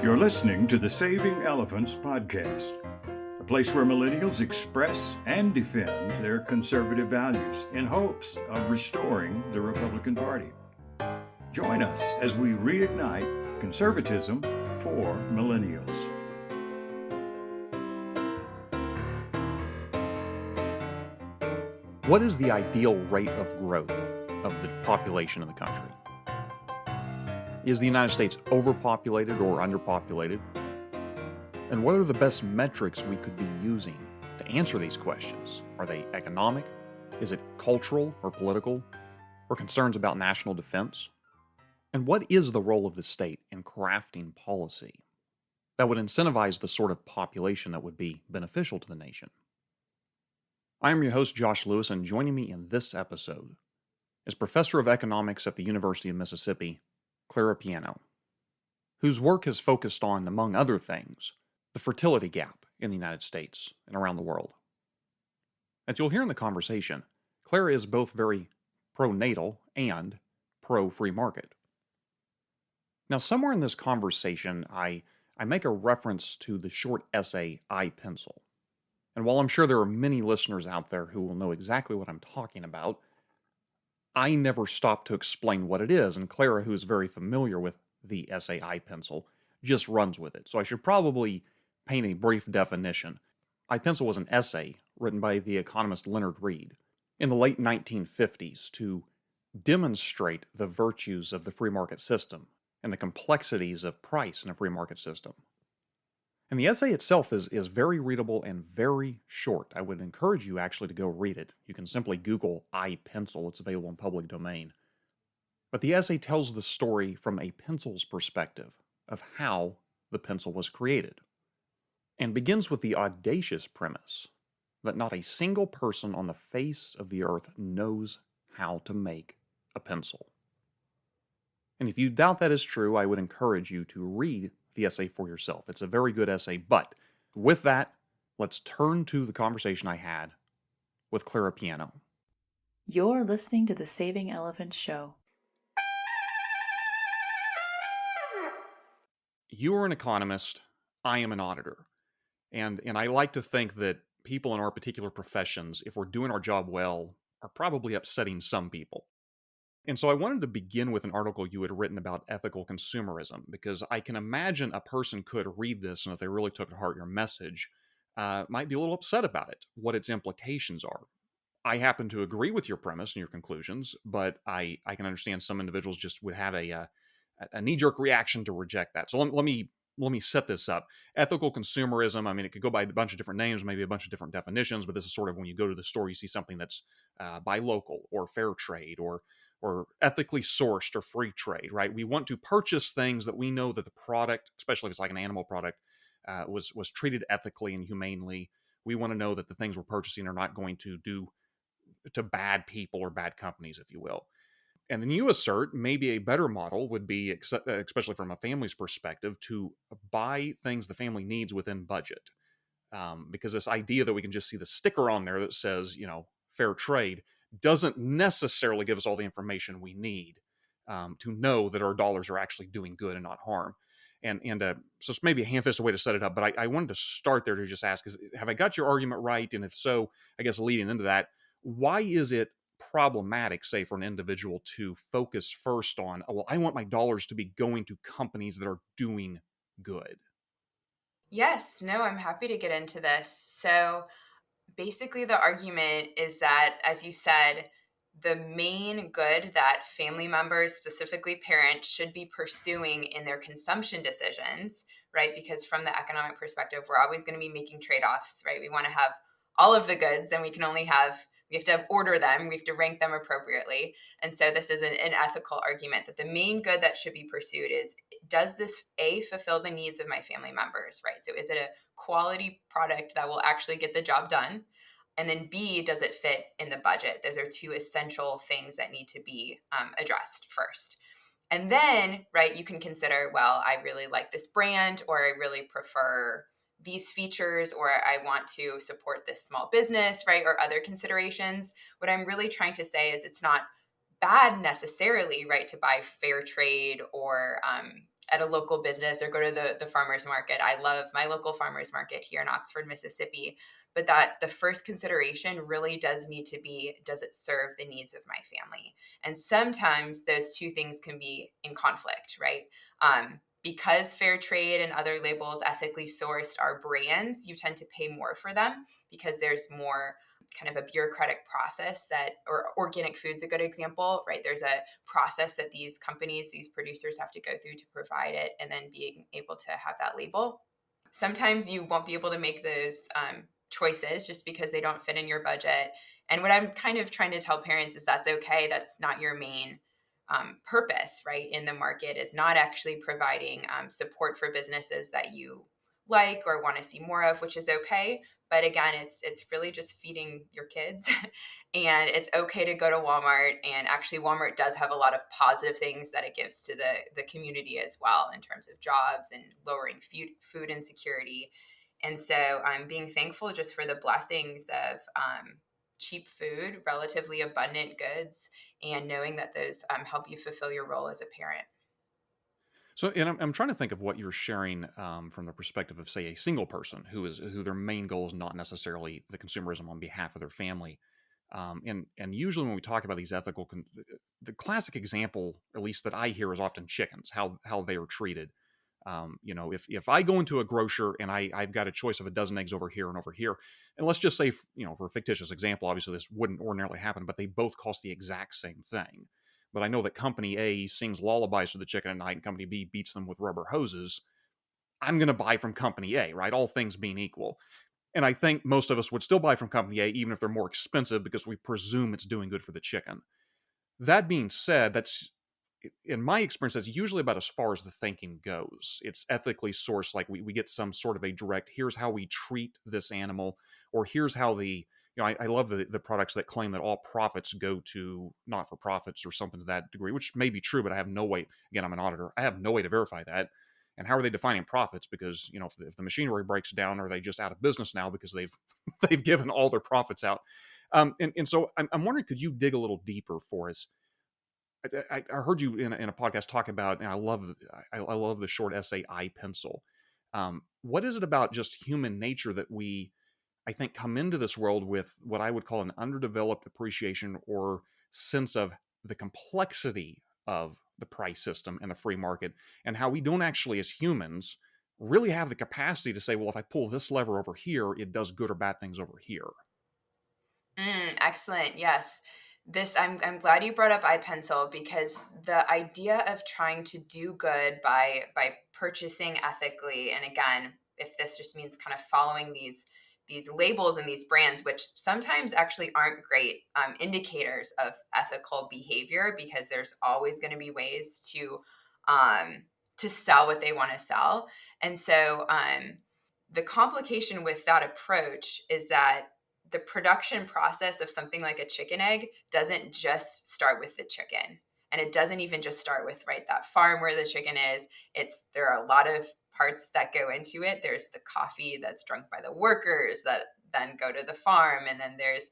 You're listening to the Saving Elephants podcast, a place where millennials express and defend their conservative values in hopes of restoring the Republican Party. Join us as we reignite conservatism for millennials. What is the ideal rate of growth of the population of the country? Is the United States overpopulated or underpopulated? And what are the best metrics we could be using to answer these questions? Are they economic? Is it cultural or political? Or concerns about national defense? And what is the role of the state in crafting policy that would incentivize the sort of population that would be beneficial to the nation? I am your host, Josh Lewis, and joining me in this episode is Professor of Economics at the University of Mississippi, Clara Piano, whose work has focused on, among other things, the fertility gap in the United States and around the world. As you'll hear in the conversation, Clara is both very pro-natal and pro-free market. Now, somewhere in this conversation, I make a reference to the short essay, I Pencil. And while I'm sure there are many listeners out there who will know exactly what I'm talking about, I never stop to explain what it is, and Clara, who is very familiar with the essay I Pencil, just runs with it. So I should probably paint a brief definition. I Pencil was an essay written by the economist Leonard Read in the late 1950s to demonstrate the virtues of the free market system and the complexities of price in a free market system. And the essay itself is very readable and very short. I would encourage you actually to go read it. You can simply Google I Pencil. It's available in public domain. But the essay tells the story from a pencil's perspective of how the pencil was created, and begins with the audacious premise that not a single person on the face of the earth knows how to make a pencil. And if you doubt that is true, I would encourage you to read the essay for yourself. It's a very good essay, but with that, let's turn to the conversation I had with Clara Piano. You're listening to the Saving Elephants Show. You are an economist, I am an auditor. And I like to think that people in our particular professions, if we're doing our job well, are probably upsetting some people. And so I wanted to begin with an article you had written about ethical consumerism, because I can imagine a person could read this, and if they really took to heart your message, might be a little upset about it, what its implications are. I happen to agree with your premise and your conclusions, but I can understand some individuals just would have a knee-jerk reaction to reject that. So let me set this up. Ethical consumerism, I mean, it could go by a bunch of different names, maybe a bunch of different definitions, but this is sort of when you go to the store, you see something that's buy local or fair trade or ethically sourced or free trade, right? We want to purchase things that we know that the product, especially if it's like an animal product, was treated ethically and humanely. We want to know that the things we're purchasing are not going to do to bad people or bad companies, if you will. And then you assert maybe a better model would be, especially from a family's perspective, to buy things the family needs within budget. Because this idea that we can just see the sticker on there that says, fair trade, doesn't necessarily give us all the information we need to know that our dollars are actually doing good and not harm. And so it's maybe a ham-fisted way to set it up, but I wanted to start there to just ask, have I got your argument right? And if so, I guess leading into that, why is it problematic, say, for an individual to focus first on, I want my dollars to be going to companies that are doing good? Yes, no, I'm happy to get into this. So basically, the argument is that, as you said, the main good that family members, specifically parents, should be pursuing in their consumption decisions, right? Because from the economic perspective, we're always going to be making trade-offs, right? We want to have all of the goods, and we have to order them, we have to rank them appropriately. And so this is an ethical argument that the main good that should be pursued is, does this A, fulfill the needs of my family members, right? So is it a quality product that will actually get the job done? And then B, does it fit in the budget? Those are two essential things that need to be addressed first. And then, right, you can consider, well, I really like this brand, or I really prefer these features, or I want to support this small business, right, or other considerations. What I'm really trying to say is it's not bad necessarily, right, to buy fair trade or at a local business or go to the farmer's market. I love my local farmer's market here in Oxford, Mississippi. But that the first consideration really does need to be, does it serve the needs of my family? And sometimes those two things can be in conflict, right? Because fair trade and other labels ethically sourced are brands, you tend to pay more for them because there's more kind of a bureaucratic process that, or organic food's a good example, right? There's a process that these companies, these producers have to go through to provide it and then being able to have that label. Sometimes you won't be able to make those choices just because they don't fit in your budget. And what I'm kind of trying to tell parents is that's okay. That's not your main purpose, right? In the market is not actually providing support for businesses that you like or want to see more of, which is okay. But again, it's really just feeding your kids, and it's okay to go to Walmart. And actually, Walmart does have a lot of positive things that it gives to the community as well in terms of jobs and lowering food insecurity. And so I'm being thankful just for the blessings of cheap food, relatively abundant goods, and knowing that those help you fulfill your role as a parent. So, and I'm trying to think of what you're sharing from the perspective of, say, a single person who their main goal is not necessarily the consumerism on behalf of their family. And usually when we talk about these ethical, the classic example, at least that I hear, is often chickens, how they are treated. If I go into a grocer and I've got a choice of a dozen eggs over here and over here, and let's just say, for a fictitious example, obviously this wouldn't ordinarily happen, but they both cost the exact same thing. But I know that company A sings lullabies to the chicken at night and company B beats them with rubber hoses. I'm going to buy from company A, right? All things being equal. And I think most of us would still buy from company A, even if they're more expensive, because we presume it's doing good for the chicken. That being said, that's, in my experience, that's usually about as far as the thinking goes. It's ethically sourced, like we get some sort of a direct, here's how we treat this animal, or here's how I love the products that claim that all profits go to not-for-profits or something to that degree, which may be true, but I have no way, again, I'm an auditor, I have no way to verify that. And how are they defining profits? Because, if the machinery breaks down, are they just out of business now because they've given all their profits out? And so I'm wondering, could you dig a little deeper for us? I heard you in a podcast talk about, and I love the short essay "I Pencil." What is it about just human nature that we, I think, come into this world with what I would call an underdeveloped appreciation or sense of the complexity of the price system and the free market, and how we don't actually, as humans, really have the capacity to say, well, if I pull this lever over here, it does good or bad things over here. Excellent. Yes. I'm glad you brought up iPencil, because the idea of trying to do good by purchasing ethically, and again, if this just means kind of following these labels and these brands, which sometimes actually aren't great indicators of ethical behavior, because there's always going to be ways to sell what they want to sell. And so the complication with that approach is that the production process of something like a chicken egg doesn't just start with the chicken. And it doesn't even just start with, right, that farm where the chicken is. There are a lot of parts that go into it. There's the coffee that's drunk by the workers that then go to the farm. And then there's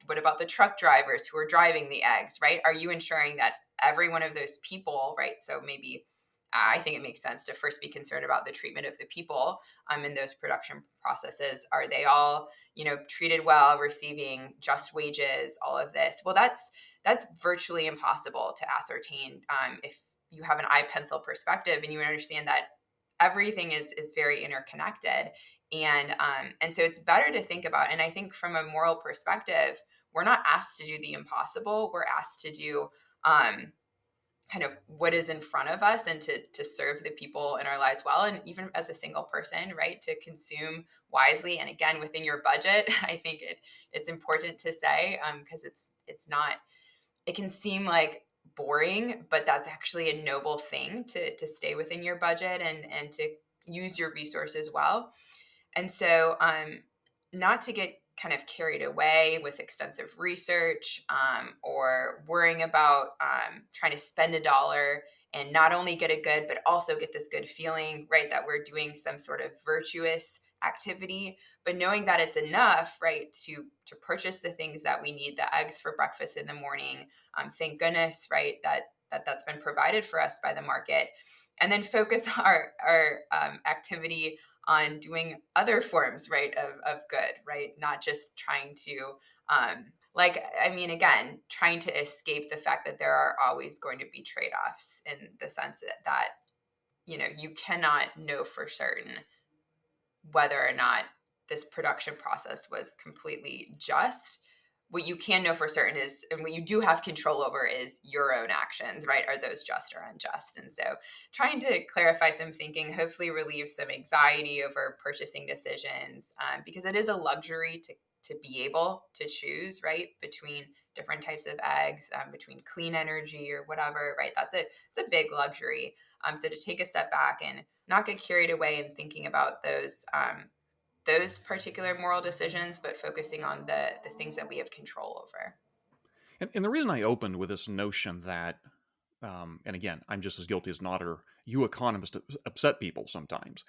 what about the truck drivers who are driving the eggs, right? Are you ensuring that every one of those people, right? So maybe I think it makes sense to first be concerned about the treatment of the people in those production processes. Are they all, treated well, receiving just wages, all of this? Well, that's virtually impossible to ascertain if you have an iPencil perspective and you understand that everything is very interconnected. And so it's better to think about, and I think from a moral perspective, we're not asked to do the impossible. We're asked to do kind of what is in front of us, and to serve the people in our lives well. And even as a single person, right, to consume wisely. And again, within your budget, I think it's important to say, because it's not, it can seem like boring, but that's actually a noble thing to stay within your budget and to use your resources well. And so not to get kind of carried away with extensive research or worrying about trying to spend a dollar and not only get a good, but also get this good feeling, right, that we're doing some sort of virtuous activity, but knowing that it's enough, right, to purchase the things that we need, the eggs for breakfast in the morning. Thank goodness, right, that's been provided for us by the market. and then focus our activity on doing other forms, right, of good, right? Not just trying to, again, trying to escape the fact that there are always going to be trade-offs, in the sense that you cannot know for certain whether or not this production process was completely just. What you can know for certain is, and what you do have control over, is your own actions, right? Are those just or unjust? And so trying to clarify some thinking, hopefully relieve some anxiety over purchasing decisions, because it is a luxury to be able to choose, right, between different types of eggs, between clean energy or whatever, right? It's a big luxury. So to take a step back and not get carried away in thinking about those particular moral decisions, but focusing on the things that we have control over. And the reason I opened with this notion that, and again, I'm just as guilty as not, or you economists upset people sometimes,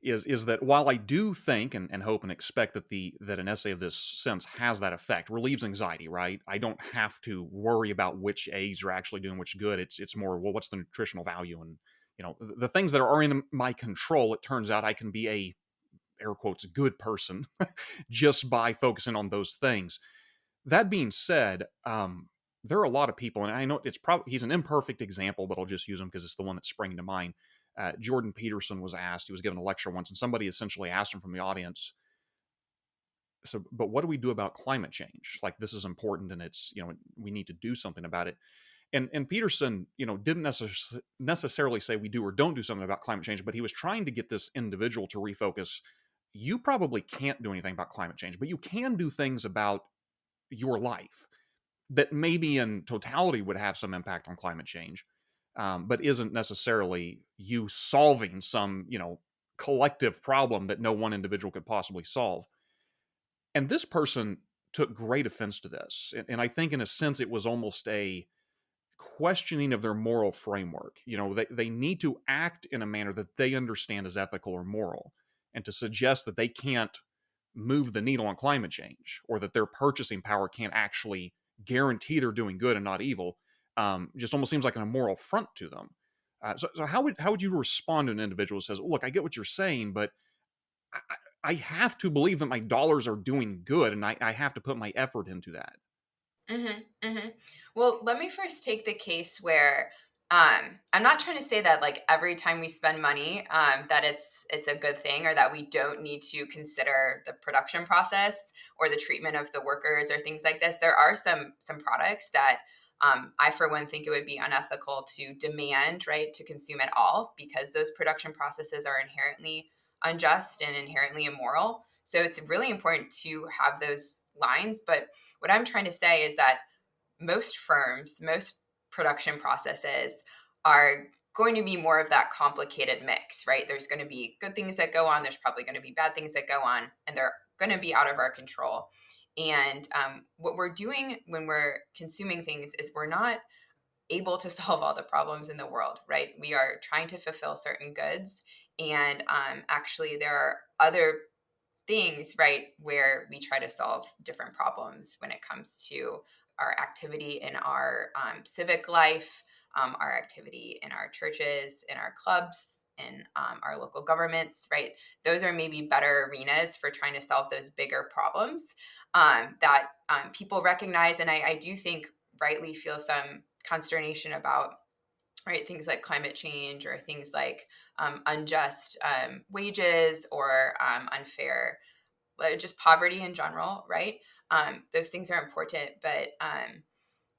is that while I do think and hope and expect that an essay of this sense has that effect, relieves anxiety, right? I don't have to worry about which eggs are actually doing which good. It's more, well, what's the nutritional value, and the things that are in my control. It turns out I can be a, air quotes, good person just by focusing on those things. That being said, there are a lot of people, and I know he's an imperfect example, but I'll just use him because it's the one that's springing to mind. Jordan Peterson was asked, he was given a lecture once, and somebody essentially asked him from the audience, so, but what do we do about climate change? Like, this is important, and it's, we need to do something about it. And Peterson, didn't necessarily say we do or don't do something about climate change, but he was trying to get this individual to refocus. You probably can't do anything about climate change, but you can do things about your life that maybe in totality would have some impact on climate change, but isn't necessarily you solving some, collective problem that no one individual could possibly solve. And this person took great offense to this. And I think in a sense, it was almost a questioning of their moral framework. They need to act in a manner that they understand as ethical or moral. And to suggest that they can't move the needle on climate change, or that their purchasing power can't actually guarantee they're doing good and not evil, just almost seems like an immoral affront to them. So how would you respond to an individual who says, "Look, I get what you're saying, but I, I have to believe that my dollars are doing good, and I have to put my effort into that"? Well, let me first take the case where I'm not trying to say that, like, every time we spend money, that it's a good thing, or that we don't need to consider the production process or the treatment of the workers or things like this. There are some products that I, for one, think it would be unethical to demand, right, to consume at all, because those production processes are inherently unjust and inherently immoral. So it's really important to have those lines. But what I'm trying to say is that most firms, most production processes are going to be more of that complicated mix, right? There's going to be good things that go on. There's probably going to be bad things that go on, and they're going to be out of our control. And what we're doing when we're consuming things is we're not able to solve all the problems in the world, right? We are trying to fulfill certain goods. And actually, there are other things, right, where we try to solve different problems when it comes to our activity in our civic life, our activity in our churches, in our clubs, in our local governments, right? Those are maybe better arenas for trying to solve those bigger problems that people recognize. And I do think rightly feel some consternation about, right, things like climate change, or things like unjust wages, or unfair, just poverty in general, right? Those things are important, but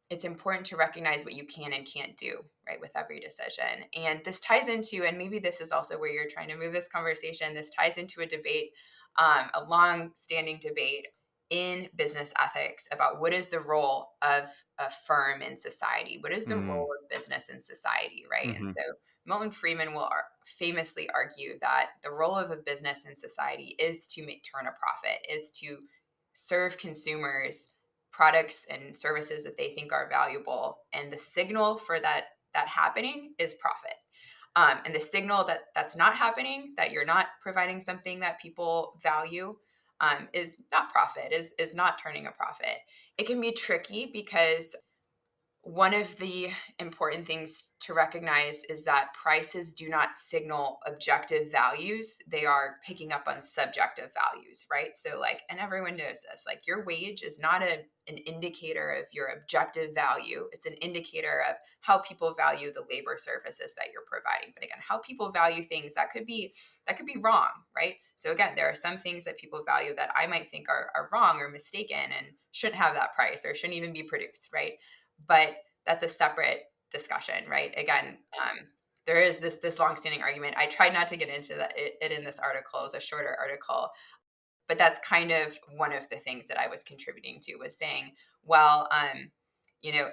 it's important to recognize what you can and can't do, right, with every decision. And this ties into, and maybe this is also where you're trying to move this conversation, this ties into a debate, a long-standing debate in business ethics, about what is the role of a firm in society? What is the role of business in society, right? And Mm-hmm. so Milton Friedman will famously argue that the role of a business in society is to turn a profit, is to serve consumers products and services that they think are valuable, and the signal for that happening is profit. And the signal that that's not happening, that you're not providing something that people value, is not profit, is not turning a profit. It can be tricky because One of the important things to recognize is that prices do not signal objective values. They are picking up on subjective values, right? So like, and everyone knows this, like your wage is not an indicator of your objective value. It's an indicator of how people value the labor services that you're providing. But again, how people value things that could be wrong, right? So again, there are some things that people value that I might think are wrong or mistaken and shouldn't have that price or shouldn't even be produced, right? But that's a separate discussion, right? Again, there is this longstanding argument. I tried not to get into it in this article. It's a shorter article, but that's kind of one of the things that I was contributing to was saying, well, you know,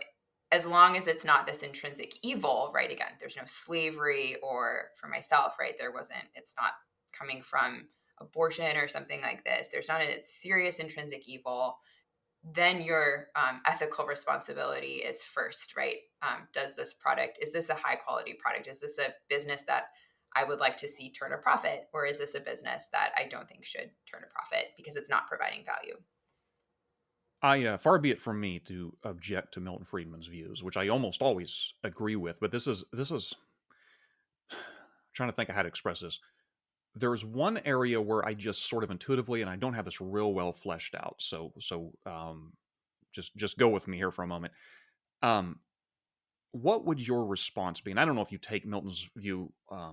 as long as it's not this intrinsic evil, right? Again, there's no slavery, or for myself, right? It's not coming from abortion or something like this. There's not a serious intrinsic evil. Then your ethical responsibility is first, right? Is this a high quality product? Is this a business that I would like to see turn a profit? Or is this a business that I don't think should turn a profit because it's not providing value? Far be it from me to object to Milton Friedman's views, which I almost always agree with. But this is trying to think of how to express this. There's one area where I just sort of intuitively, and I don't have this real well fleshed out. So just go with me here for a moment. Um, what would your response be? And I don't know if you take Milton's view. I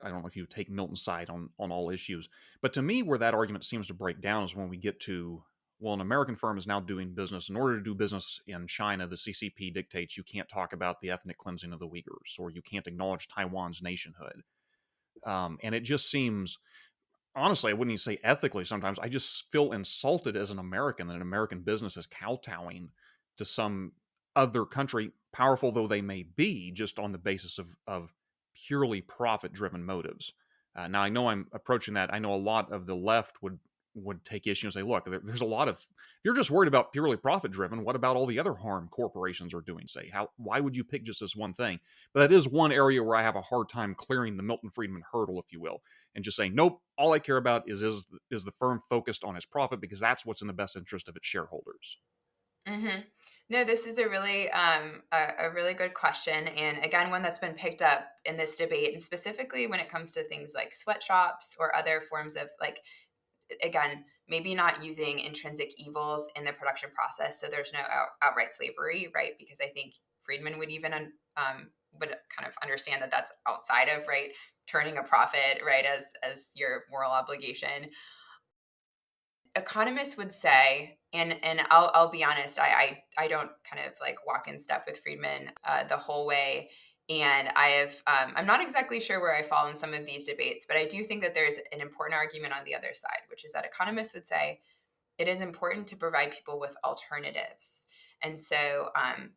don't know if you take Milton's side on all issues, but to me, where that argument seems to break down is when we get to, well, an American firm is now doing business. In order to do business in China, the CCP dictates you can't talk about the ethnic cleansing of the Uyghurs, or you can't acknowledge Taiwan's nationhood. And it just seems, honestly, I wouldn't even say ethically sometimes. I just feel insulted as an American that an American business is kowtowing to some other country, powerful though they may be, just on the basis of purely profit-driven motives. Now, I know I'm approaching that. I know a lot of the left would take issue and say, look, there's a lot of, if you're just worried about purely profit-driven, what about all the other harm corporations are doing? Say, why would you pick just this one thing? But that is one area where I have a hard time clearing the Milton Friedman hurdle, if you will, and just saying, nope, all I care about is the firm focused on its profit because that's what's in the best interest of its shareholders. Mm-hmm. No, this is a really good question, and again, one that's been picked up in this debate, and specifically when it comes to things like sweatshops or other forms of like, again, maybe not using intrinsic evils in the production process, so there's no outright slavery, right? Because I think Friedman would even would kind of understand that that's outside of, right, turning a profit, right, as your moral obligation. Economists would say, and I'll be honest, I don't kind of like walk in step with Friedman the whole way, and I'm not exactly sure where I fall in some of these debates, but I do think that there's an important argument on the other side, which is that economists would say it is important to provide people with alternatives. And so,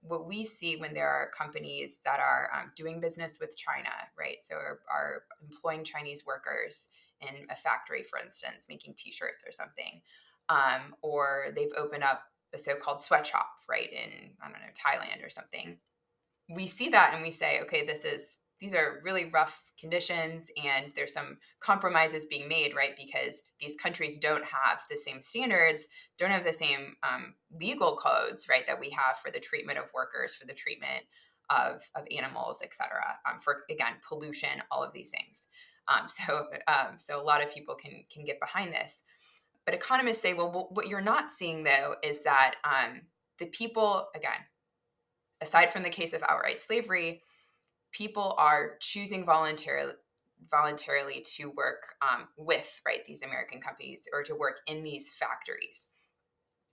what we see when there are companies that are doing business with China, right? So, are employing Chinese workers in a factory, for instance, making T-shirts or something, or they've opened up a so-called sweatshop, right, in, I don't know, Thailand or something. We see that and we say, okay, these are really rough conditions, and there's some compromises being made, right? Because these countries don't have the same standards, don't have the same legal codes, right, that we have for the treatment of workers, for the treatment of animals, et cetera, for, again, pollution, all of these things. So a lot of people can get behind this. But economists say, well, what you're not seeing, though, is that the people, again, aside from the case of outright slavery, people are choosing voluntarily to work with, right, these American companies, or to work in these factories.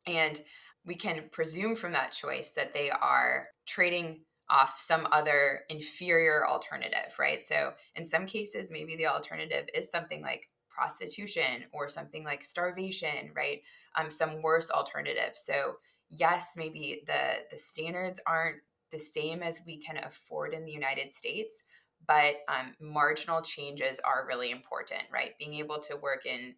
And we can presume from that choice that they are trading off some other inferior alternative, right? So in some cases, maybe the alternative is something like prostitution or something like starvation, right? Some worse alternative. So yes, maybe the standards aren't the same as we can afford in the United States, but marginal changes are really important, right? Being able to work in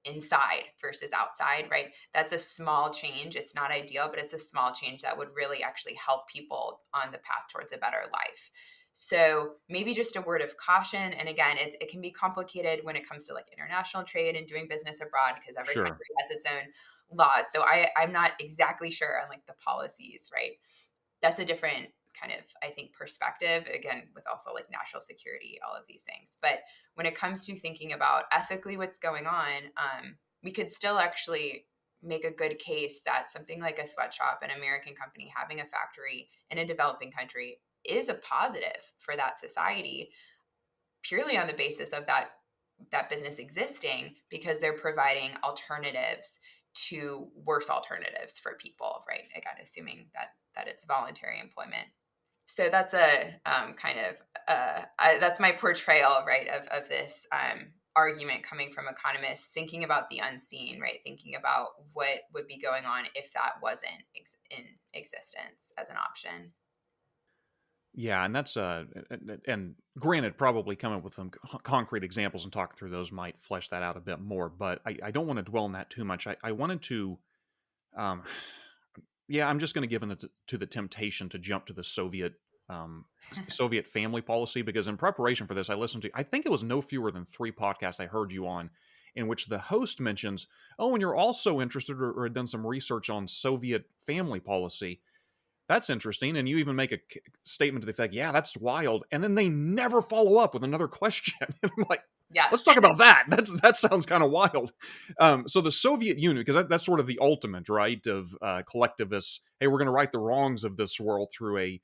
inside versus outside, right? That's a small change. It's not ideal, but it's a small change that would really actually help people on the path towards a better life. So maybe just a word of caution. And again, it can be complicated when it comes to like international trade and doing business abroad, because every Sure. country has its own laws. So I'm not exactly sure on like the policies, right? that's a different kind of, I think, perspective, again, with also like national security, all of these things. But when it comes to thinking about ethically what's going on, we could still actually make a good case that something like a sweatshop, an American company having a factory in a developing country, is a positive for that society, purely on the basis of that business existing, because they're providing alternatives to worse alternatives for people, right? Again, assuming that it's voluntary employment. So that's a kind of that's my portrayal, right, of this argument coming from economists thinking about the unseen, right, thinking about what would be going on if that wasn't in existence as an option. Yeah, and that's and granted, probably coming up with some concrete examples and talk through those might flesh that out a bit more. But I don't want to dwell on that too much. I wanted to, um, yeah, I'm just going to give in to the temptation to jump to the um, Soviet family policy, because in preparation for this, I listened to, I think it was no fewer than 3 podcasts I heard you on, in which the host mentions, oh, and you're also interested or had done some research on Soviet family policy. That's interesting. And you even make a statement to the effect, yeah, that's wild. And then they never follow up with another question. And I'm like, let's Yes. talk about that. That sounds kind of wild. So the Soviet Union, because that's sort of the ultimate, right, of collectivists. Hey, we're going to right the wrongs of this world through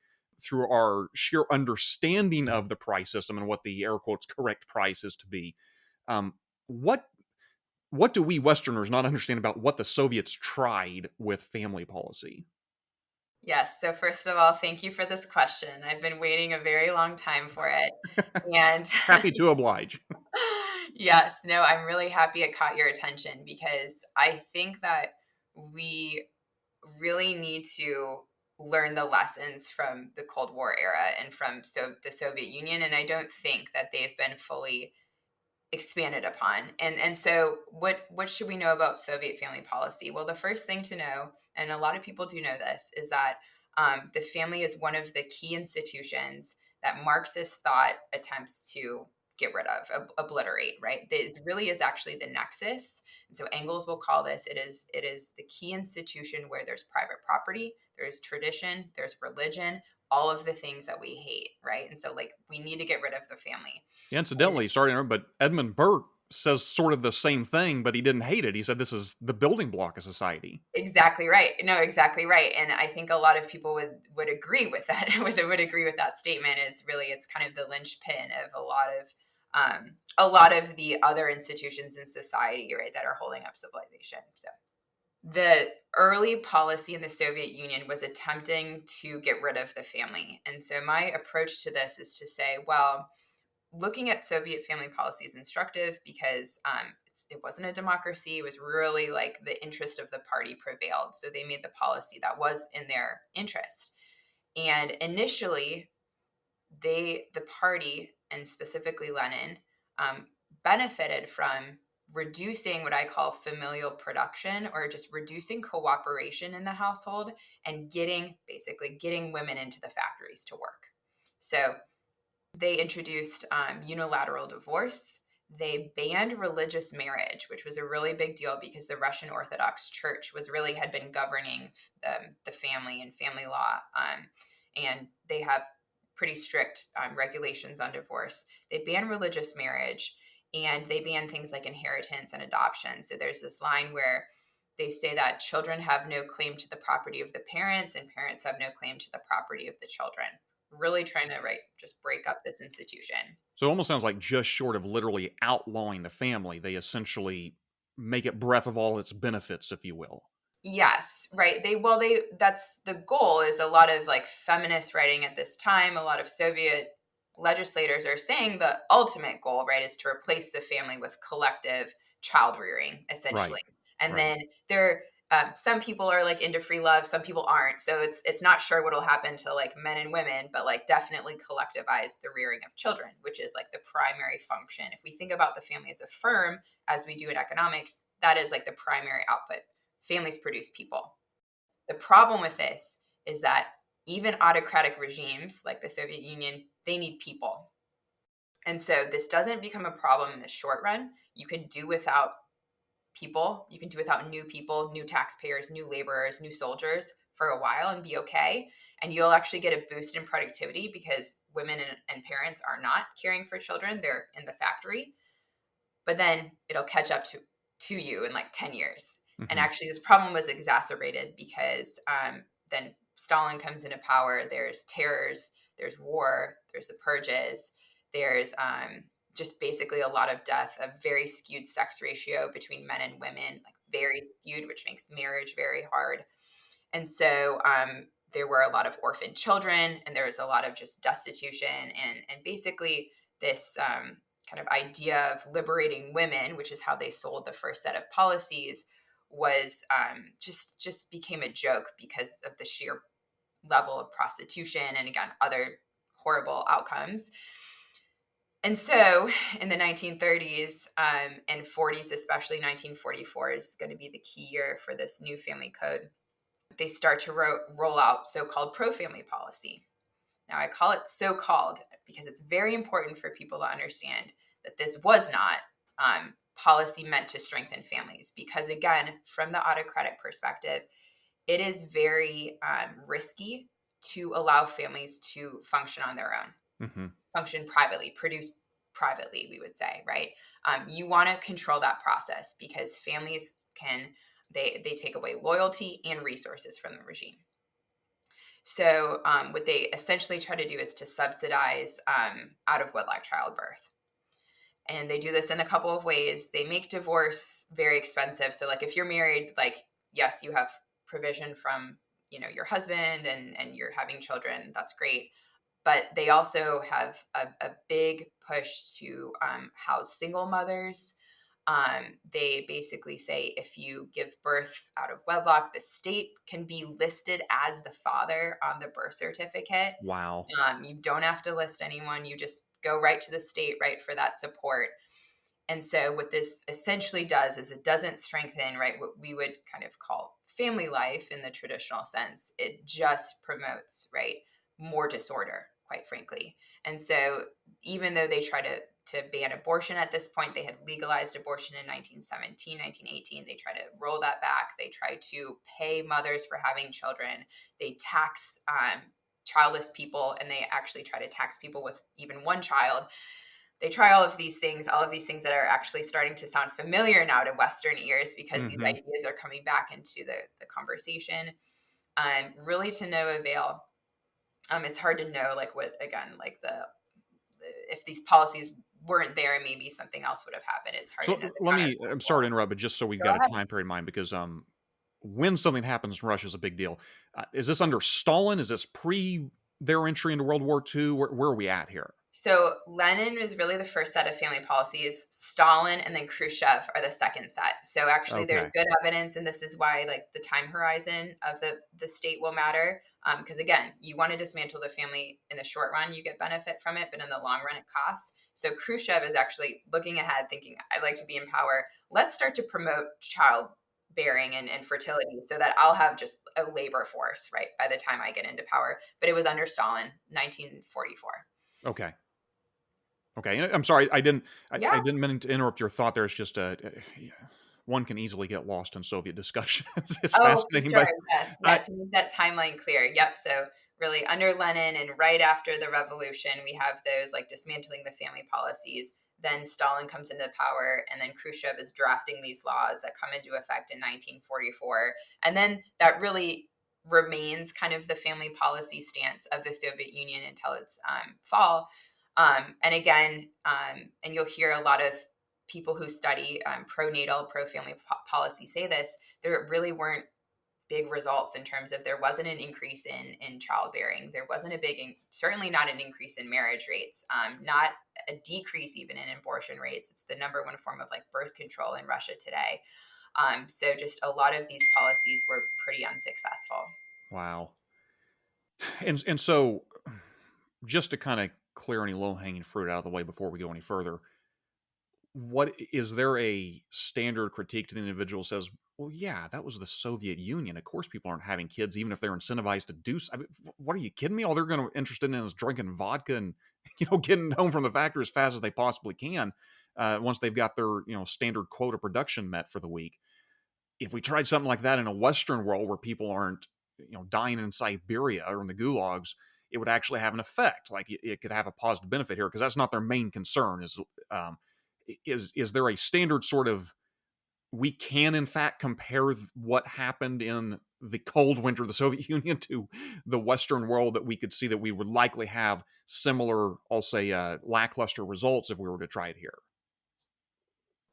our sheer understanding of the price system and what the air quotes correct price is to be. Um, what what do we Westerners not understand about what the Soviets tried with family policy? Yes. So first of all, thank you for this question. I've been waiting a very long time for it. And Happy to oblige. yes, no, I'm really happy it caught your attention, because I think that we really need to learn the lessons from the Cold War era and from the Soviet Union. And I don't think that they've been fully expanded upon. And so what should we know about Soviet family policy? Well, the first thing to know, and a lot of people do know this, is that the family is one of the key institutions that Marxist thought attempts to get rid of, obliterate, right? It really is actually the nexus. And so Engels will call this, it is the key institution where there's private property, there's tradition, there's religion, all of the things that we hate, right? And so like we need to get rid of the family. Yeah, incidentally, sorry to interrupt, but Edmund Burke says sort of the same thing, but he didn't hate it. He said this is the building block of society. Exactly right. No, exactly right. And I think a lot of people would agree with that. would agree with that statement. Is really, it's kind of the linchpin of a lot of the other institutions in society, right, that are holding up civilization. So the early policy in the Soviet Union was attempting to get rid of the family. And so my approach to this is to say, well, looking at Soviet family policy is instructive because it wasn't a democracy. It was really like the interest of the party prevailed. So they made the policy that was in their interest. And initially, the party, and specifically Lenin, benefited from reducing what I call familial production, or just reducing cooperation in the household, and basically getting women into the factories to work. So they introduced unilateral divorce. They banned religious marriage, which was a really big deal because the Russian Orthodox Church had been governing the family and family law, and they have pretty strict regulations on divorce. They banned religious marriage, and they banned things like inheritance and adoption. So there's this line where they say that children have no claim to the property of the parents, and parents have no claim to the property of the children. Really trying to just break up this institution. So it almost sounds like just short of literally outlawing the family, they essentially make it bereft of all its benefits, if you will. Yes, right. That's the goal. Is a lot of like feminist writing at this time, a lot of Soviet legislators are saying the ultimate goal, right, is to replace the family with collective child rearing, essentially. Right. And Right. then some people are like into free love, some people aren't. So it's not sure what will happen to like men and women, but like definitely collectivize the rearing of children, which is like the primary function. If we think about the family as a firm, as we do in economics, that is like the primary output. Families produce people. The problem with this is that even autocratic regimes like the Soviet Union, they need people. And so this doesn't become a problem in the short run. You can do without people. You can do without new people, new taxpayers, new laborers, new soldiers for a while and be okay. and you'll actually get a boost in productivity because women and parents are not caring for children. They're in the factory, but then it'll catch up to you in like 10 years. And actually this problem was exacerbated because then Stalin comes into power. There's terrors, there's war, there's the purges, there's just basically a lot of death, a very skewed sex ratio between men and women, like very skewed, which makes marriage very hard. And so there were a lot of orphaned children, and there was a lot of just destitution, and basically this kind of idea of liberating women, which is how they sold the first set of policies, was just became a joke because of the sheer level of prostitution and, again, other horrible outcomes. And so in the 1930s and 40s, especially 1944 is going to be the key year for this new family code. They start to roll out so-called pro-family policy. Now, I call it so-called because it's very important for people to understand that this was not policy meant to strengthen families. Because, again, from the autocratic perspective, it is very risky to allow families to function on their own, function privately, produce privately, we would say, right? You want to control that process because families they take away loyalty and resources from the regime. So what they essentially try to do is to subsidize out of wedlock childbirth. And they do this in a couple of ways. They make divorce very expensive. So like if you're married, like, yes, you have provision from, your husband and you're having children. That's great. But they also have a big push to house single mothers. They basically say if you give birth out of wedlock, the state can be listed as the father on the birth certificate. Wow. You don't have to list anyone. You just go right to the state, right, for that support. And so what this essentially does is it doesn't strengthen, right, what we would kind of call family life in the traditional sense. It just promotes, right, more disorder, quite frankly. And so even though they try to ban abortion at this point, they had legalized abortion in 1917, 1918. They try to roll that back. They try to pay mothers for having children. They tax childless people, and they actually try to tax people with even one child. They try all of these things that are actually starting to sound familiar now to Western ears because these ideas are coming back into the conversation, really to no avail. It's hard to know, like, what, again, like if these policies weren't there, maybe something else would have happened. It's hard to know. I'm sorry to interrupt, but just so we've Go got ahead. a time period in mind, because when something happens in Russia is a big deal. Is this under Stalin? Is this pre their entry into World War II? Where are we at here? So Lenin was really the first set of family policies. Stalin and then Khrushchev are the second set. So actually there's good evidence, and this is why, like, the time horizon of the state will matter. Because again, you want to dismantle the family in the short run, you get benefit from it, but in the long run it costs. So Khrushchev is actually looking ahead, thinking, I'd like to be in power. Let's start to promote childbearing and fertility so that I'll have just a labor force, right, by the time I get into power. But it was under Stalin, 1944. Okay. I'm sorry. I didn't mean to interrupt your thought there. It's just one can easily get lost in Soviet discussions. It's fascinating. Sure. Yes. To make that timeline clear. Yep. So really under Lenin and right after the revolution, we have those like dismantling the family policies. Then Stalin comes into power, and then Khrushchev is drafting these laws that come into effect in 1944. And then that really remains kind of the family policy stance of the Soviet Union until its fall. And again, and you'll hear a lot of people who study pro-natal, pro-family policy say this, there really weren't big results in terms of there wasn't an increase in childbearing. There wasn't certainly not an increase in marriage rates, not a decrease even in abortion rates. It's the number one form of like birth control in Russia today. So just a lot of these policies were pretty unsuccessful. Wow. And so just to kind of clear any low-hanging fruit out of the way before we go any further, what is there a standard critique to the individual says, well, yeah, that was the Soviet Union. Of course, people aren't having kids, even if they're incentivized to do so. I mean, what are you kidding me? All they're going to be interested in is drinking vodka and, getting home from the factory as fast as they possibly can once they've got their, standard quota production met for the week. If we tried something like that in a Western world where people aren't dying in Siberia or in the gulags, it would actually have an effect. Like it could have a positive benefit here, because that's not their main concern. Is there a standard sort of, we can in fact compare what happened in the cold winter of the Soviet Union to the Western world, that we could see that we would likely have similar, I'll say, lackluster results if we were to try it here?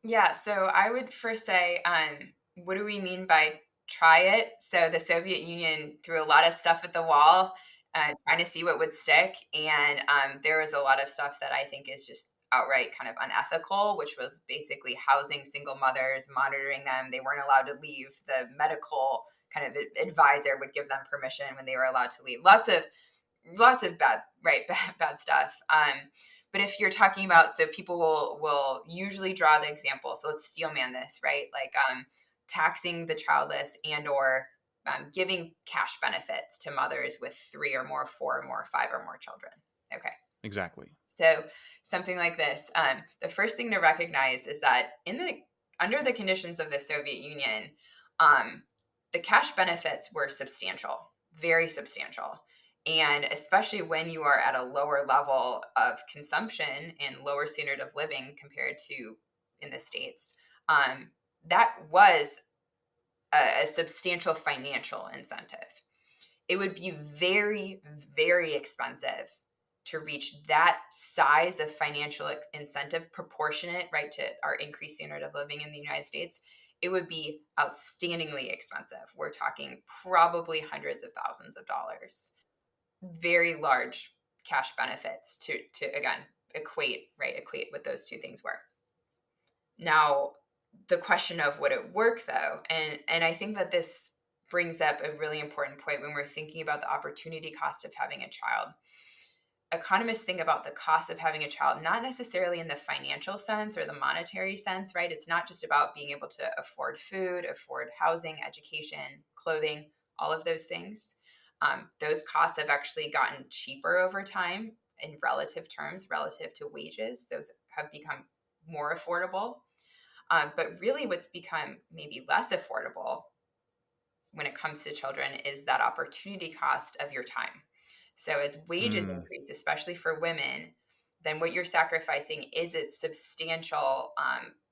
Yeah, so I would first say, what do we mean by try it? So the Soviet Union threw a lot of stuff at the wall, trying to see what would stick. And there was a lot of stuff that I think is just outright kind of unethical, which was basically housing single mothers, monitoring them. They weren't allowed to leave. The medical kind of advisor would give them permission when they were allowed to leave. Lots of bad, right, bad stuff. But if you're talking about, so people will usually draw the example. So let's steelman this, right? Like taxing the childless and or giving cash benefits to mothers with 3 or more, 4 or more, 5 or more children. Okay. Exactly. So something like this. The first thing to recognize is that under the conditions of the Soviet Union, the cash benefits were substantial, very substantial. And especially when you are at a lower level of consumption and lower standard of living compared to in the States, that was a substantial financial incentive. It would be very, very expensive to reach that size of financial incentive proportionate, right, to our increased standard of living in the United States. It would be outstandingly expensive. We're talking probably hundreds of thousands of dollars. Very large cash benefits to again equate what those two things were. Now, the question of would it work though, and I think that this brings up a really important point when we're thinking about the opportunity cost of having a child. Economists think about the cost of having a child not necessarily in the financial sense or the monetary sense, right? It's not just about being able to afford food, afford housing, education, clothing, all of those things. Those costs have actually gotten cheaper over time in relative terms, relative to wages. Those have become more affordable. But really, what's become maybe less affordable when it comes to children is that opportunity cost of your time. So as wages increase, especially for women, then what you're sacrificing is it's substantial,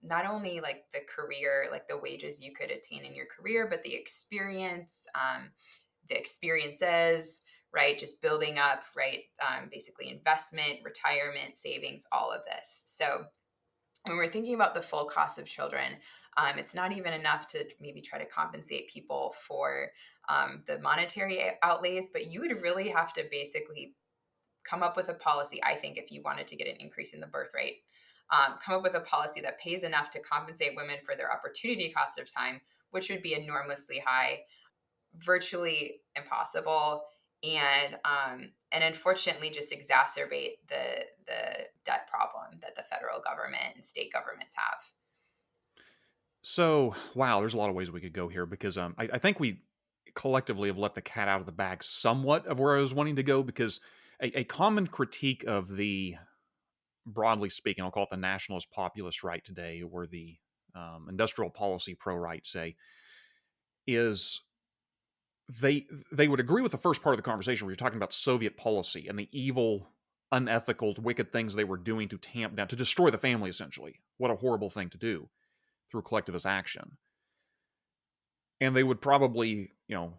not only like the career, like the wages you could attain in your career, but the experiences, right? Just building up, right? Basically investment, retirement, savings, all of this. So when we're thinking about the full cost of children, it's not even enough to maybe try to compensate people for the monetary outlays, but you would really have to basically come up with a policy, I think, if you wanted to get an increase in the birth rate, come up with a policy that pays enough to compensate women for their opportunity cost of time, which would be enormously high, virtually impossible, and unfortunately just exacerbate the debt problem that the federal government and state governments have. So, wow, there's a lot of ways we could go here, because I think we collectively have let the cat out of the bag somewhat of where I was wanting to go, because a common critique of the, broadly speaking, I'll call it the nationalist populist right today, or the industrial policy pro-right, say, is they would agree with the first part of the conversation where you're talking about Soviet policy and the evil, unethical, wicked things they were doing to tamp down, to destroy the family, essentially. What a horrible thing to do through collectivist action. And they would probably,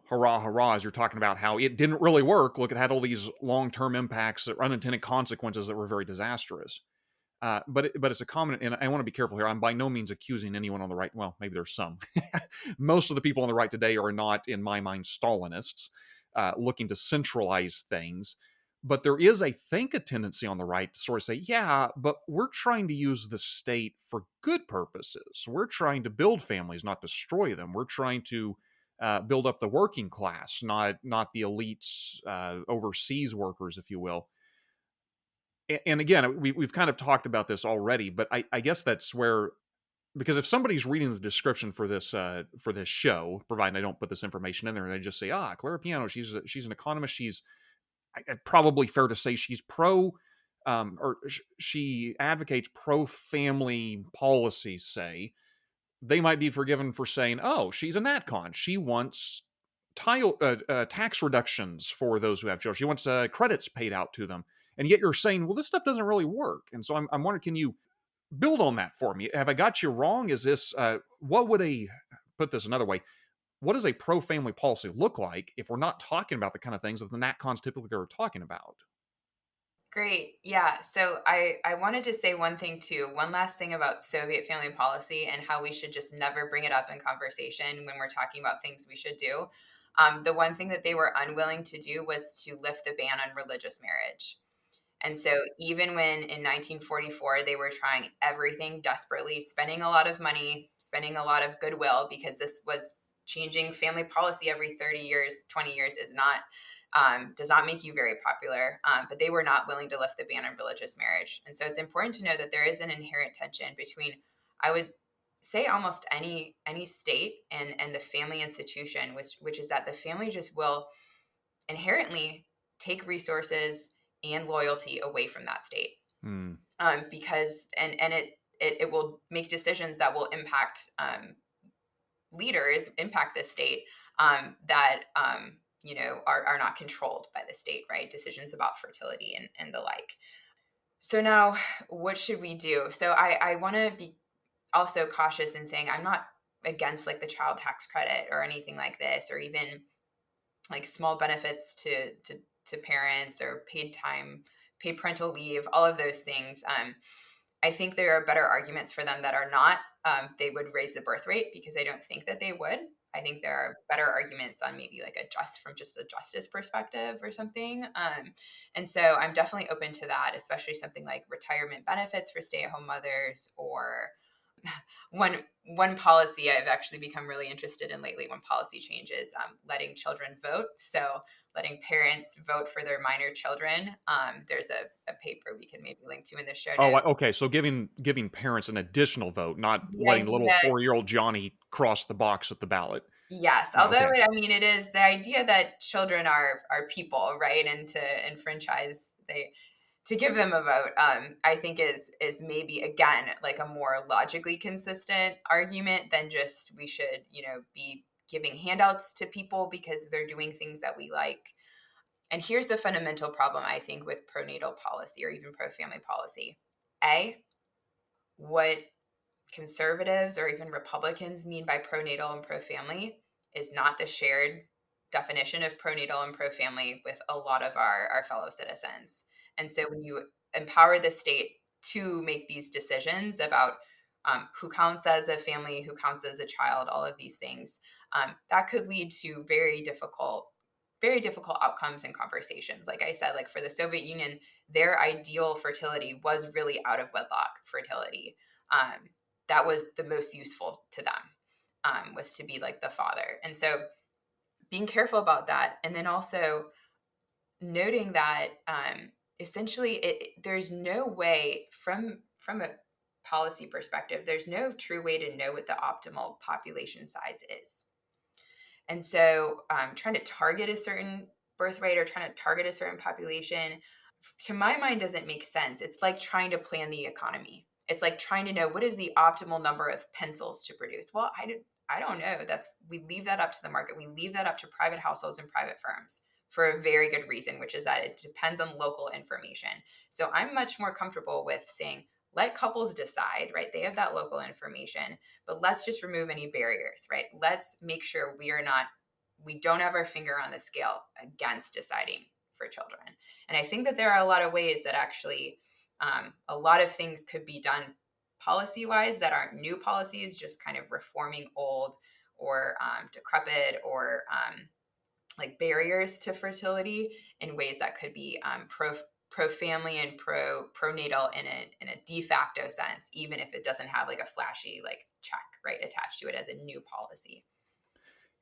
hurrah, hurrah, as you're talking about how it didn't really work. Look, it had all these long-term impacts, unintended consequences that were very disastrous. But it's a common, and I want to be careful here. I'm by no means accusing anyone on the right. Well, maybe there's some. Most of the people on the right today are not, in my mind, Stalinists, looking to centralize things. But there is, I think, a tendency on the right to sort of say, yeah, but we're trying to use the state for good purposes. We're trying to build families, not destroy them. We're trying to build up the working class, not the elites, overseas workers, if you will. And again, we've kind of talked about this already, but I guess that's where, because if somebody's reading the description for this show, providing I don't put this information in there, and they just say, Clara Piano, she's an economist, she's probably fair to say she's she advocates pro-family policies, say, they might be forgiven for saying, she's a NatCon. She wants tax reductions for those who have children. She wants credits paid out to them. And yet you're saying, well, this stuff doesn't really work. And so I'm wondering, can you build on that for me? Have I got you wrong? Is this, put this another way, what does a pro-family policy look like if we're not talking about the kind of things that the NatCons typically are talking about? Great. Yeah. So I wanted to say one thing too. One last thing about Soviet family policy and how we should just never bring it up in conversation when we're talking about things we should do. The one thing that they were unwilling to do was to lift the ban on religious marriage. And so even when in 1944 they were trying everything desperately, spending a lot of money, spending a lot of goodwill, because this was changing family policy every 30 years, 20 years is not does not make you very popular. But they were not willing to lift the ban on religious marriage. And so it's important to know that there is an inherent tension between, I would say, almost any state and the family institution, which is that the family just will inherently take resources and loyalty away from that state. Mm. Because it will make decisions that will impact leaders, impact the state, that are not controlled by the state, right? Decisions about fertility and the like. So now, what should we do? So I want to be also cautious in saying I'm not against like the child tax credit or anything like this, or even like small benefits to parents, or paid parental leave, all of those things. I think there are better arguments for them that are not. They would raise the birth rate, because I don't think that they would. I think there are better arguments on maybe like from just a justice perspective or something. And so I'm definitely open to that, especially something like retirement benefits for stay-at-home mothers, or one policy I've actually become really interested in lately, one policy change, is letting children vote. So letting parents vote for their minor children. There's a paper we can maybe link to in the show Oh, notes. okay. So giving parents an additional vote, not The letting little idea, 4-year-old Johnny cross the box at the ballot. yes, Yeah, although okay. it is the idea that children are people, right, and to enfranchise to give them a vote, I think is maybe again like a more logically consistent argument than just we should be giving handouts to people because they're doing things that we like. And here's the fundamental problem, I think, with pro-natal policy or even pro-family policy. What conservatives or even Republicans mean by pro-natal and pro-family is not the shared definition of pro-natal and pro-family with a lot of our fellow citizens. And so when you empower the state to make these decisions about who counts as a family, who counts as a child, all of these things, that could lead to very difficult outcomes and conversations. Like I said, like for the Soviet Union, their ideal fertility was really out of wedlock fertility. That was the most useful to them, was to be like the father. And so being careful about that. And then also noting that essentially there's no way from a policy perspective, there's no true way to know what the optimal population size is. And so trying to target a certain birth rate or trying to target a certain population, to my mind, doesn't make sense. It's like trying to plan the economy. It's like trying to know what is the optimal number of pencils to produce. Well, I don't know. We leave that up to the market. We leave that up to private households and private firms for a very good reason, which is that it depends on local information. So I'm much more comfortable with saying, let couples decide, right? They have that local information, but let's just remove any barriers, right? Let's make sure we don't have our finger on the scale against deciding for children. And I think that there are a lot of ways that actually a lot of things could be done policy-wise that aren't new policies, just kind of reforming old or decrepit or like barriers to fertility in ways that could be pro-family and pro-natal in a de facto sense, even if it doesn't have like a flashy like check right attached to it as a new policy.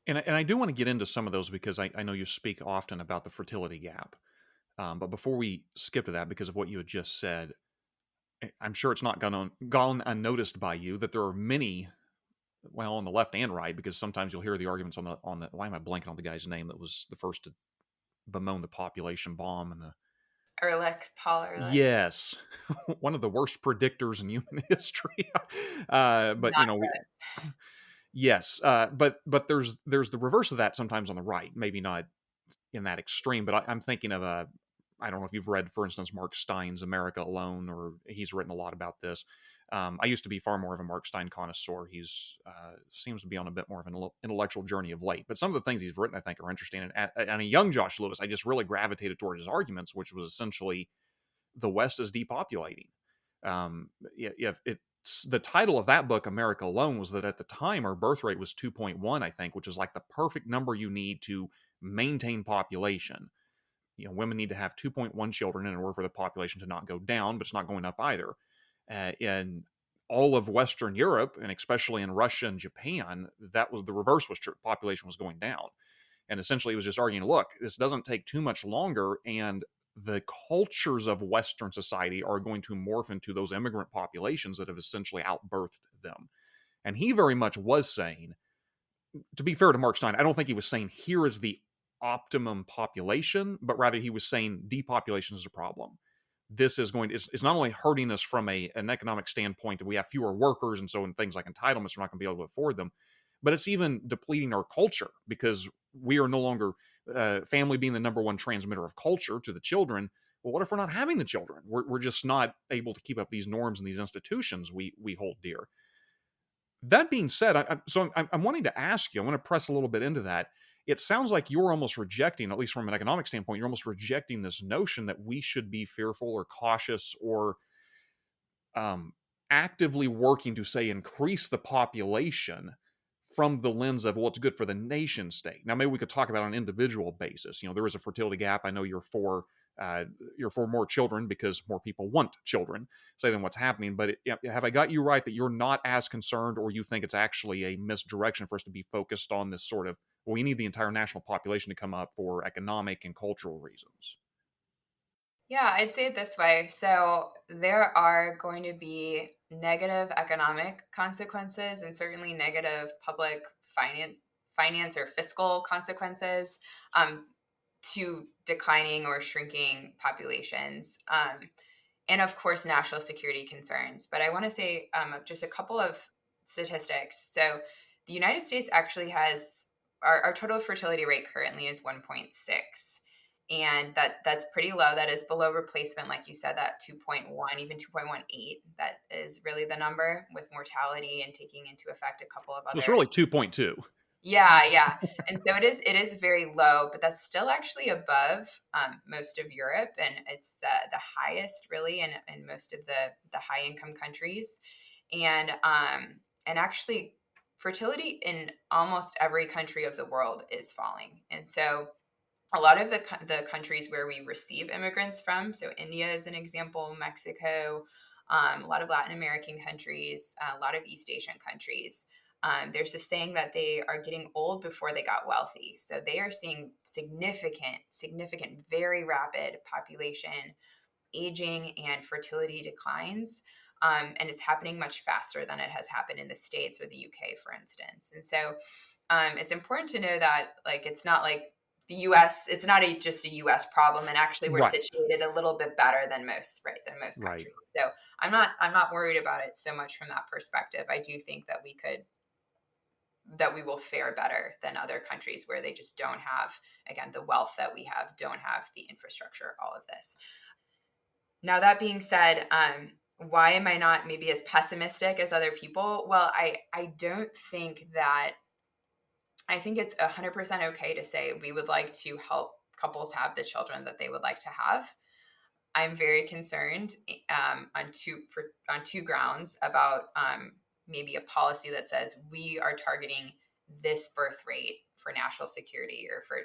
And I do want to get into some of those because I know you speak often about the fertility gap. But before we skip to that, because of what you had just said, I'm sure it's not gone unnoticed by you that there are many, well, on the left and right, because sometimes you'll hear the arguments on the why am I blanking on the guy's name that was the first to bemoan the population bomb and the Paul Ehrlich. Yes, one of the worst predictors in human history. But Not Yes, but there's the reverse of that sometimes on the right. Maybe not in that extreme, but I'm thinking of I don't know if you've read, for instance, Mark Stein's America Alone, or he's written a lot about this. I used to be far more of a Mark Stein connoisseur. He's seems to be on a bit more of an intellectual journey of late. But some of the things he's written, I think, are interesting. And a young Josh Lewis, I just really gravitated toward his arguments, which was essentially the West is depopulating. The title of that book, America Alone, was that at the time our birth rate was 2.1, I think, which is like the perfect number you need to maintain population. Women need to have 2.1 children in order for the population to not go down, but it's not going up either. In all of Western Europe, and especially in Russia and Japan, that was the reverse was true. Population was going down. And essentially he was just arguing, look, this doesn't take too much longer, and the cultures of Western society are going to morph into those immigrant populations that have essentially outbirthed them. And he very much was saying, to be fair to Mark Stein, I don't think he was saying here is the optimum population, but rather he was saying depopulation is a problem. This is it's not only hurting us from an economic standpoint that we have fewer workers, and so in things like entitlements, we're not going to be able to afford them, but it's even depleting our culture because we are no longer family being the number one transmitter of culture to the children. Well, what if we're not having the children? We're just not able to keep up these norms and these institutions we hold dear. That being said, I'm wanting to ask you, I want to press a little bit into that. It sounds like you're almost rejecting, at least from an economic standpoint, you're almost rejecting this notion that we should be fearful or cautious or actively working to, say, increase the population from the lens of, well, it's good for the nation state. Now, maybe we could talk about it on an individual basis. There is a fertility gap. I know you're for more children because more people want children, say, than what's happening. But have I got you right that you're not as concerned, or you think it's actually a misdirection for us to be focused on this sort of, well, we need the entire national population to come up for economic and cultural reasons? Yeah, I'd say it this way. So there are going to be negative economic consequences and certainly negative public finance or fiscal consequences to declining or shrinking populations. And of course, national security concerns. But I want to say just a couple of statistics. So the United States actually has our total fertility rate currently is 1.6. And that's pretty low. That is below replacement, like you said, that 2.1, even 2.18. That is really the number with mortality and taking into effect a couple of So it's other. really 2.2. Yeah. And so it is very low, but that's still actually above most of Europe, and it's the highest really in most of the high income countries, and actually fertility in almost every country of the world is falling. And so a lot of the countries where we receive immigrants from, so India is an example, Mexico, a lot of Latin American countries, a lot of East Asian countries. There's a saying that they are getting old before they got wealthy. So they are seeing significant, very rapid population aging and fertility declines. And it's happening much faster than it has happened in the States or the UK, for instance. And so it's important to know that, like, it's not like the US, it's not just a US problem. And actually we're Right. situated a little bit better than most, right, than most Right. countries. So I'm not worried about it so much from that perspective. I do think that we will fare better than other countries where they just don't have, again, the wealth that we have, don't have the infrastructure, all of this. Now, that being said, why am I not maybe as pessimistic as other people? Well, I don't think that, I think it's 100% okay to say we would like to help couples have the children that they would like to have. I'm very concerned on two grounds about maybe a policy that says we are targeting this birth rate for national security or for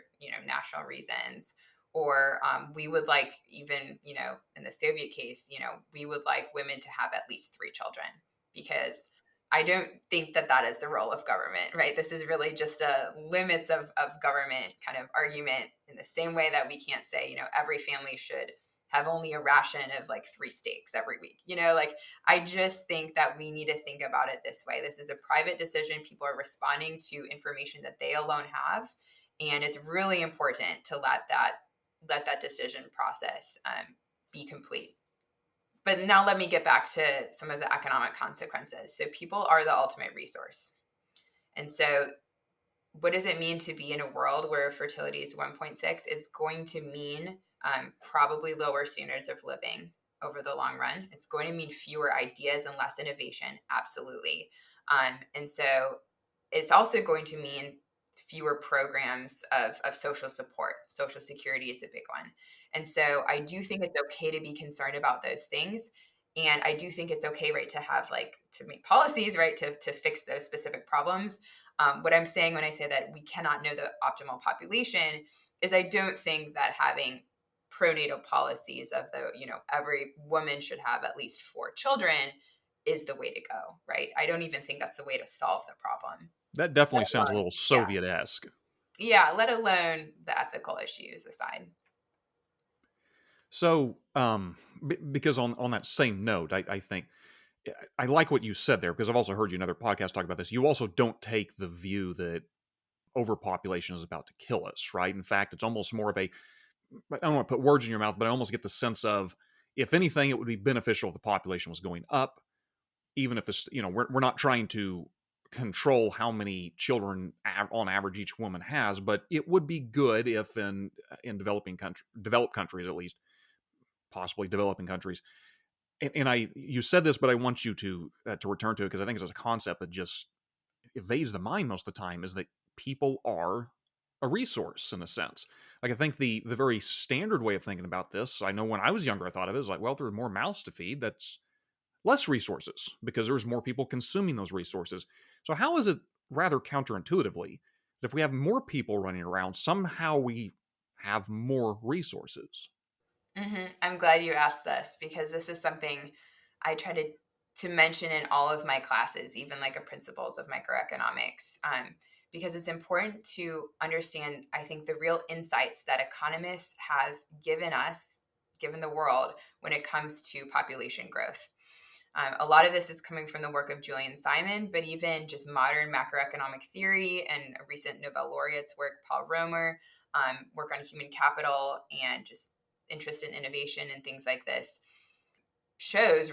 national reasons, or we would like, even in the Soviet case, we would like women to have at least 3 children, because I don't think that is the role of government, right? This is really just a limits of government kind of argument, in the same way that we can't say every family should have only a ration of like 3 steaks every week. Like, I just think that we need to think about it this way. This is a private decision. People are responding to information that they alone have. And it's really important to let that decision process be complete. But now let me get back to some of the economic consequences. So people are the ultimate resource. And so what does it mean to be in a world where fertility is 1.6? It's going to mean probably lower standards of living over the long run. It's going to mean fewer ideas and less innovation, absolutely. And so it's also going to mean fewer programs of social support. Social security is a big one. And so I do think it's okay to be concerned about those things. And I do think it's okay, right, to have to make policies, right, to fix those specific problems. What I'm saying when I say that we cannot know the optimal population is I don't think that having pro-natal policies of every woman should have at least 4 children is the way to go, right? I don't even think that's the way to solve the problem. That definitely Let sounds a alone, little yeah, Soviet-esque. yeah, let alone the ethical issues aside. So, because on that same note, I think I like what you said there, because I've also heard you in other podcasts talk about this. You also don't take the view that overpopulation is about to kill us, right? In fact, it's almost more of a, I don't want to put words in your mouth, but I almost get the sense of, if anything, it would be beneficial if the population was going up, even if this, we're not trying to control how many children on average each woman has, but it would be good if in developed countries at least, possibly developing countries. And you said this, but I want you to return to it, because I think it's a concept that just evades the mind most of the time, is that people are a resource in a sense. Like, I think the very standard way of thinking about this, I know when I was younger, I thought of it as like, well, if there are more mouths to feed, that's less resources because there's more people consuming those resources. So how is it, rather counterintuitively, that if we have more people running around, somehow we have more resources? I'm glad you asked this because this is something I try to mention in all of my classes, even like a principles of microeconomics, because it's important to understand, I think, the real insights that economists have given us, given the world, when it comes to population growth. A lot of this is coming from the work of Julian Simon, but even just modern macroeconomic theory and a recent Nobel laureate's work, Paul Romer, work on human capital and just interest in innovation and things like this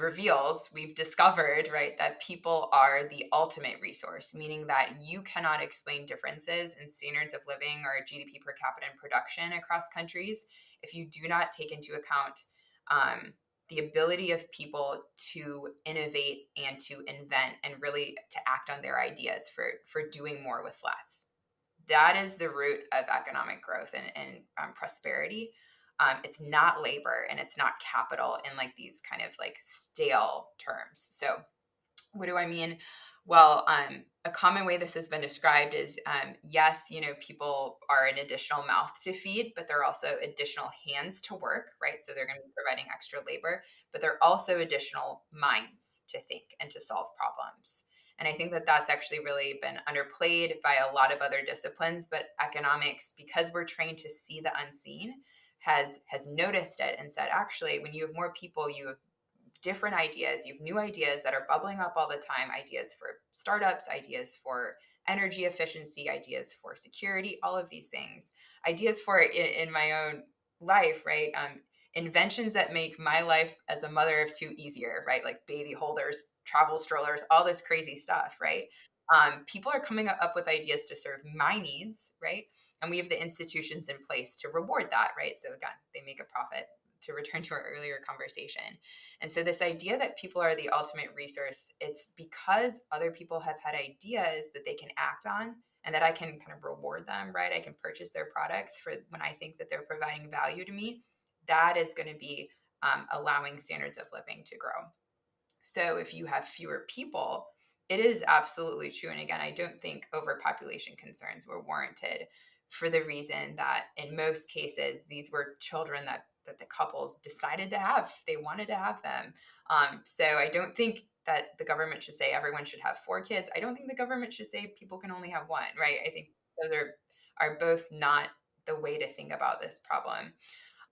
reveals, we've discovered, right, that people are the ultimate resource, meaning that you cannot explain differences in standards of living or GDP per capita and production across countries if you do not take into account the ability of people to innovate and to invent and really to act on their ideas for doing more with less. That is the root of economic growth and prosperity. It's not labor and it's not capital in like these kind of like stale terms. So what do I mean? Well, a common way this has been described is, yes, people are an additional mouth to feed, but they're also additional hands to work, right? So they're going to be providing extra labor, but they're also additional minds to think and to solve problems. And I think that that's actually really been underplayed by a lot of other disciplines, but economics, because we're trained to see the unseen, has noticed it and said, actually, when you have more people, you have different ideas. You have new ideas that are bubbling up all the time, ideas for startups, ideas for energy efficiency, ideas for security, all of these things, ideas for in my own life, right? Inventions that make my life as a mother of two easier, right? Like baby holders, travel strollers, all this crazy stuff, right? People are coming up with ideas to serve my needs, right? And we have the institutions in place to reward that, right? So again, they make a profit, to return to our earlier conversation. And so this idea that people are the ultimate resource, it's because other people have had ideas that they can act on and that I can kind of reward them, right? I can purchase their products for when I think that they're providing value to me. That is going to be allowing standards of living to grow. So if you have fewer people, it is absolutely true. And again, I don't think overpopulation concerns were warranted for the reason that in most cases, these were children that the couples decided to have. They wanted to have them. So I don't think that the government should say everyone should have 4 kids. I don't think the government should say people can only have one, right? I think those are both not the way to think about this problem.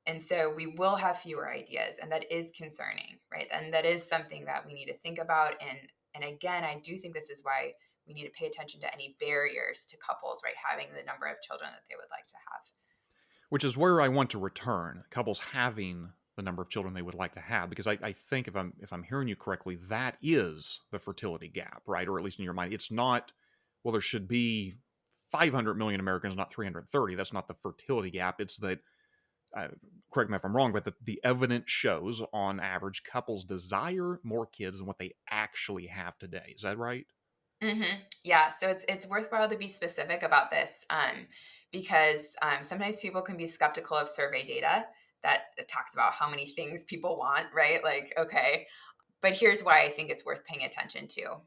And so we will have fewer ideas, and that is concerning, right? And that is something that we need to think about. And again, I do think this is why we need to pay attention to any barriers to couples, right, having the number of children that they would like to have. Which is where I want to return, couples having the number of children they would like to have, because I think if I'm hearing you correctly, that is the fertility gap, right? Or at least in your mind, it's not well, there should be 500 million Americans, not 330. That's not the fertility gap. It's that, correct me if I'm wrong, but the evidence shows on average couples desire more kids than what they actually have today. Is that right? Yeah, so it's worthwhile to be specific about this, because sometimes people can be skeptical of survey data that talks about how many things people want, right? Like, okay, but here's why I think it's worth paying attention to.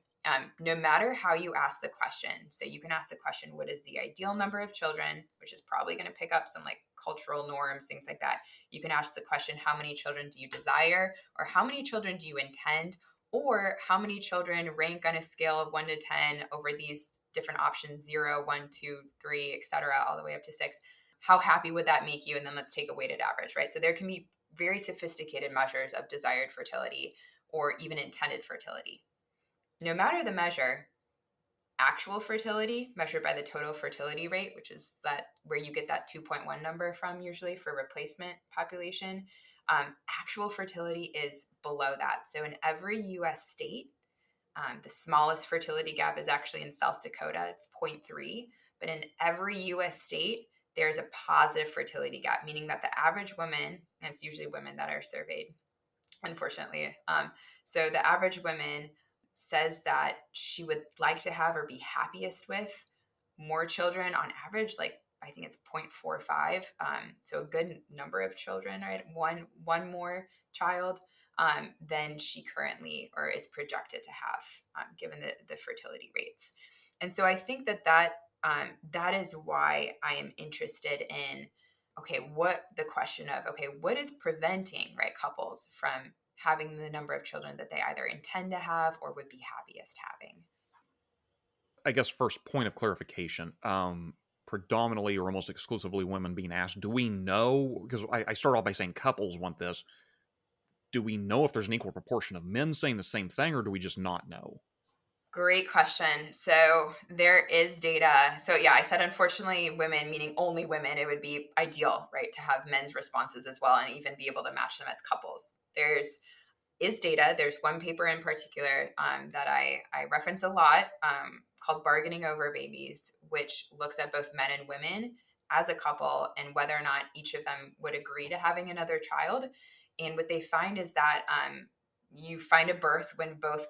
No matter how you ask the question, so you can ask the question, what is the ideal number of children, which is probably going to pick up some like cultural norms, things like that. You can ask the question, how many children do you desire, or how many children do you intend, or how many children rank on a scale of 1 to 10 over these different options, 0, 1, 2, 3, etc., all the way up to 6. How happy would that make you? And then let's take a weighted average, right? So there can be very sophisticated measures of desired fertility or even intended fertility. No matter the measure, actual fertility measured by the total fertility rate, which is that where you get that 2.1 number from usually for replacement population, actual fertility is below that. So in every US state, the smallest fertility gap is actually in South Dakota, it's 0.3. But in every US state, there's a positive fertility gap, meaning that the average woman, and it's usually women that are surveyed, unfortunately. So the average woman says that she would like to have or be happiest with more children on average, like I think it's 0.45. So a good number of children, right? One more child than she currently or is projected to have, given the fertility rates. And so I think that is why I am interested in, okay, what is preventing, right, couples from having the number of children that they either intend to have or would be happiest having? I guess first point of clarification. Predominantly or almost exclusively women being asked, do we know? Because I start off by saying couples want this. Do we know if there's an equal proportion of men saying the same thing, or do we just not know? Great question. So there is data. So yeah, I said unfortunately women, meaning only women. It would be ideal, right, to have men's responses as well and even be able to match them as couples. There's is data. There's one paper in particular that I reference a lot, called Bargaining Over Babies, which looks at both men and women as a couple and whether or not each of them would agree to having another child. And what they find is that you find a birth when both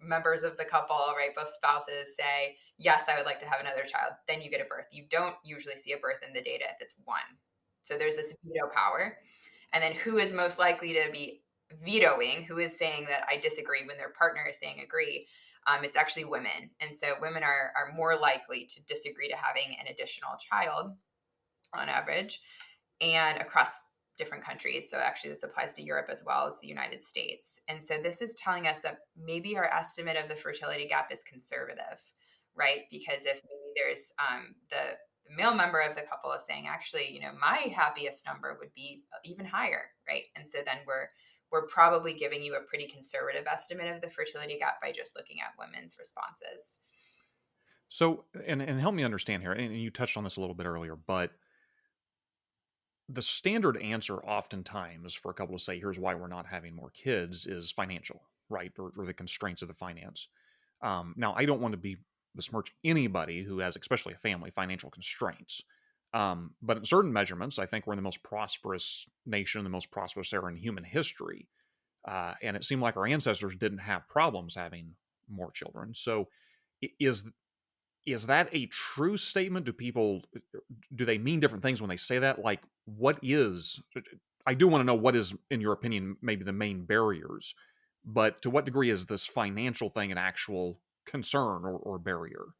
members of the couple, right, both spouses say, yes, I would like to have another child. Then you get a birth. You don't usually see a birth in the data if it's one. So there's this veto power. And then who is most likely to be vetoing, who is saying that I disagree when their partner is saying agree? It's actually women. And so women are more likely to disagree to having an additional child on average and across different countries. So actually this applies to Europe as well as the United States. And so this is telling us that maybe our estimate of the fertility gap is conservative, right? Because if maybe there's the male member of the couple is saying, actually, my happiest number would be even higher, right? And so then we're probably giving you a pretty conservative estimate of the fertility gap by just looking at women's responses. So, and help me understand here, and you touched on this a little bit earlier, but the standard answer oftentimes for a couple to say, here's why we're not having more kids is financial, right? Or the constraints of the finance. Now, I don't want to besmirch anybody who has, especially a family, financial constraints. But in certain measurements, I think we're in the most prosperous nation, the most prosperous era in human history. And it seemed like our ancestors didn't have problems having more children. So is that a true statement? Do they mean different things when they say that? Like, I do want to know what is, in your opinion, maybe the main barriers, but to what degree is this financial thing an actual concern or barrier?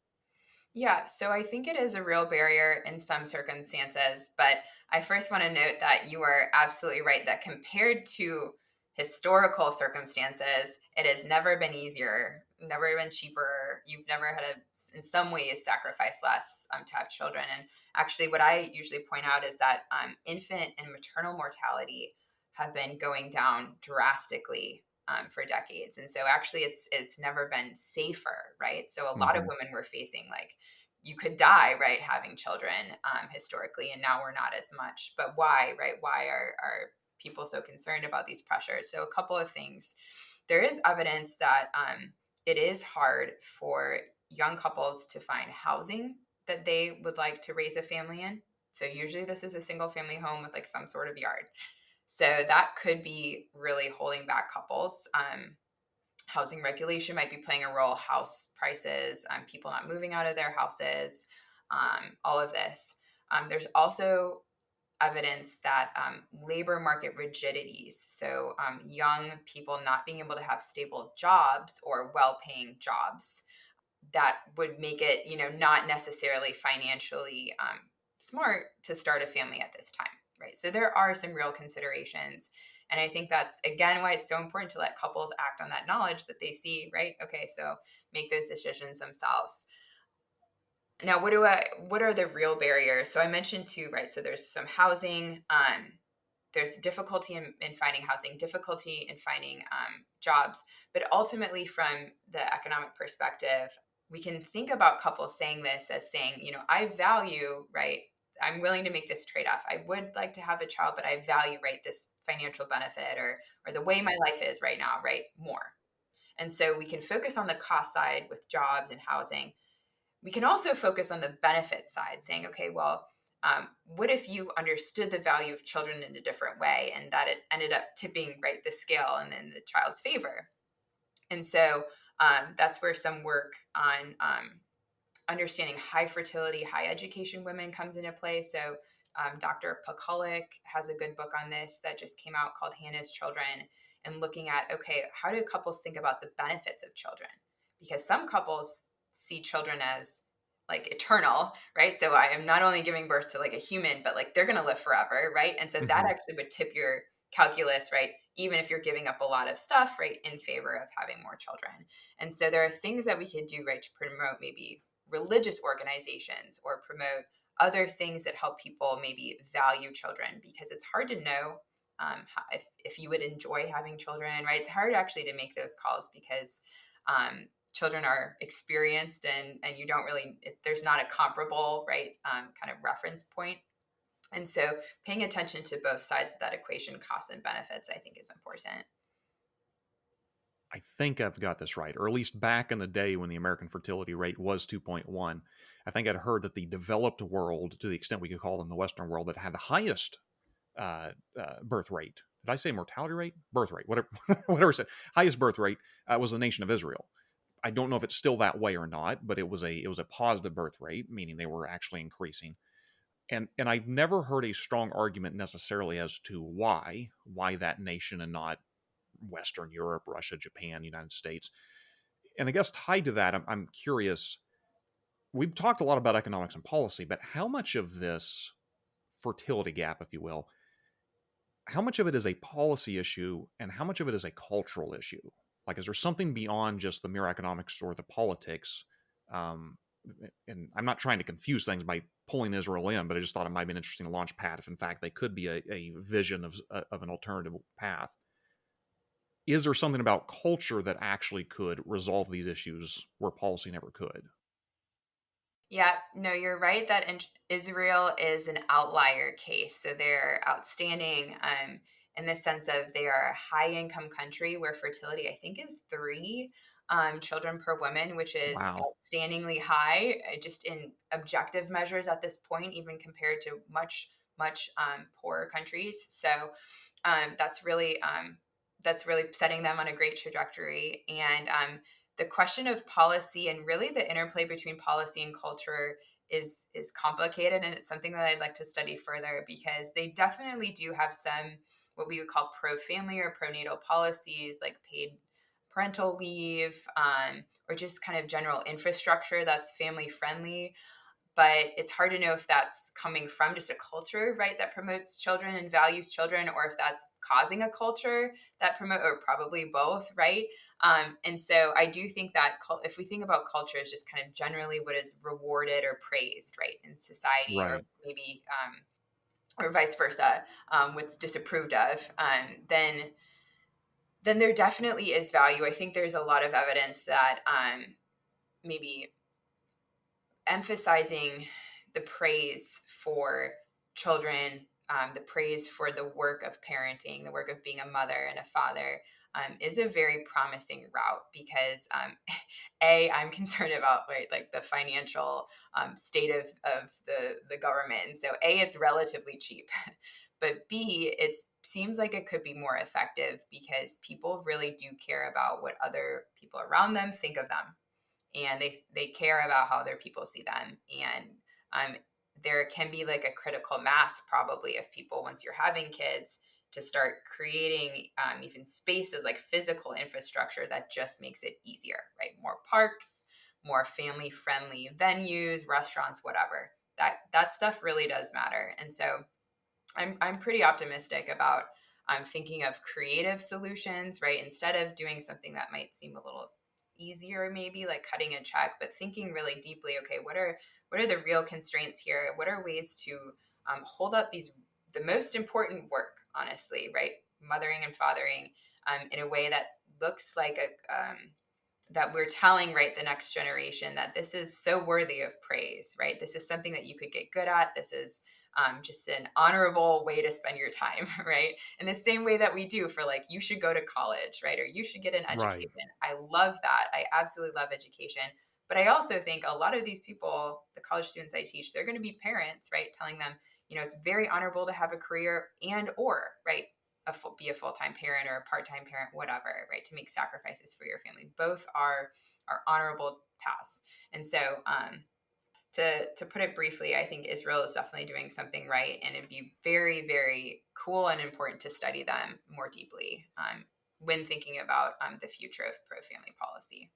Yeah, so I think it is a real barrier in some circumstances, but I first want to note that you are absolutely right that compared to historical circumstances, it has never been easier, never been cheaper. You've never had to, in some ways, sacrifice less to have children. And actually, what I usually point out is that infant and maternal mortality have been going down drastically for decades. And so actually it's never been safer, right? So a lot of Hmm. women were facing like you could die, right, having children historically, and now we're not as much. But why, right? Why are people so concerned about these pressures? So a couple of things. There is evidence that it is hard for young couples to find housing that they would like to raise a family in. So usually this is a single family home with like some sort of yard. So that could be really holding back couples. Housing regulation might be playing a role, house prices, people not moving out of their houses, all of this. There's also evidence that labor market rigidities, so young people not being able to have stable jobs or well-paying jobs, that would make it, not necessarily financially smart to start a family at this time, right? So there are some real considerations. And I think that's, again, why it's so important to let couples act on that knowledge that they see, right? Okay, so make those decisions themselves. Now, what are the real barriers? So I mentioned too, right? So there's some housing, there's difficulty in finding housing, difficulty in finding jobs, but ultimately from the economic perspective, we can think about couples saying this as saying, I value, right? I'm willing to make this trade-off. I would like to have a child, but I value, right, this financial benefit or the way my life is right now, right, more. And so we can focus on the cost side with jobs and housing. We can also focus on the benefit side, saying, okay, well, what if you understood the value of children in a different way and that it ended up tipping, right, the scale and in the child's favor? And so that's where some work on understanding high fertility, high education women comes into play. So Dr. Pakulik has a good book on this that just came out called Hannah's Children, and looking at, okay, how do couples think about the benefits of children? Because some couples see children as like eternal, right? So I am not only giving birth to like a human, but like they're going to live forever, right? And so that actually would tip your calculus, right? Even if you're giving up a lot of stuff, right, in favor of having more children. And so there are things that we could do, right, to promote maybe religious organizations or promote other things that help people maybe value children, because it's hard to know if you would enjoy having children, right? It's hard actually to make those calls because children are experienced and you don't really, there's not a comparable, right, kind of reference point. And so paying attention to both sides of that equation, costs and benefits, I think is important. I think I've got this right, or at least back in the day when the American fertility rate was 2.1, I think I'd heard that the developed world, to the extent we could call them the Western world, that had the highest birth rate. Did I say mortality rate? Birth rate, whatever, whatever it said. Highest birth rate was the nation of Israel. I don't know if it's still that way or not, but it was a positive birth rate, meaning they were actually increasing. And I've never heard a strong argument necessarily as to why that nation and not Western Europe, Russia, Japan, United States. And I guess tied to that, I'm curious. We've talked a lot about economics and policy, but how much of this fertility gap, if you will, how much of it is a policy issue and how much of it is a cultural issue? Like, is there something beyond just the mere economics or the politics? And I'm not trying to confuse things by pulling Israel in, but I just thought it might be an interesting launch pad if, in fact, they could be a vision of an alternative path. Is there something about culture that actually could resolve these issues where policy never could? Yeah, no, you're right that Israel is an outlier case. So they're outstanding in the sense of they are a high income country where fertility, I think, is 3 children per woman, which is Wow. outstandingly high just in objective measures at this point, even compared to much, much poorer countries. So that's really setting them on a great trajectory. And the question of policy and really the interplay between policy and culture is complicated, and it's something that I'd like to study further, because they definitely do have some what we would call pro-family or pro-natal policies, like paid parental leave, or just kind of general infrastructure that's family friendly. But it's hard to know if that's coming from just a culture, right, that promotes children and values children, or if that's causing a culture that promote, or probably both, right? And so I do think that if we think about culture as just kind of generally what is rewarded or praised, right, in society, or Right. maybe or vice versa, what's disapproved of, then there definitely is value. I think there's a lot of evidence that maybe emphasizing the praise for children, the praise for the work of parenting, the work of being a mother and a father, is a very promising route because A, I'm concerned about like the financial state of the government. And so A, it's relatively cheap, but B, it seems like it could be more effective because people really do care about what other people around them think of them. And they care about how other people see them. And there can be like a critical mass probably of people once you're having kids to start creating even spaces like physical infrastructure that just makes it easier, right? More parks, more family friendly venues, restaurants, whatever. That stuff really does matter. And so I'm pretty optimistic about thinking of creative solutions, right? Instead of doing something that might seem a little easier, maybe like cutting a check, but thinking really deeply, okay, what are the real constraints here? What are ways to hold up the most important work, honestly, right? Mothering and fathering in a way that looks like that we're telling, right, the next generation that this is so worthy of praise, right? This is something that you could get good at. This is just an honorable way to spend your time, right? In the same way that we do for like, you should go to college, right? Or you should get an education. Right. I love that. I absolutely love education. But I also think a lot of these people, the college students I teach, they're going to be parents, right? Telling them, it's very honorable to have a career right? Be a full-time parent or a part-time parent, whatever, right? To make sacrifices for your family. Both are honorable paths. And so, to put it briefly, I think Israel is definitely doing something right, and it'd be very, very cool and important to study them more deeply when thinking about the future of pro-family policy.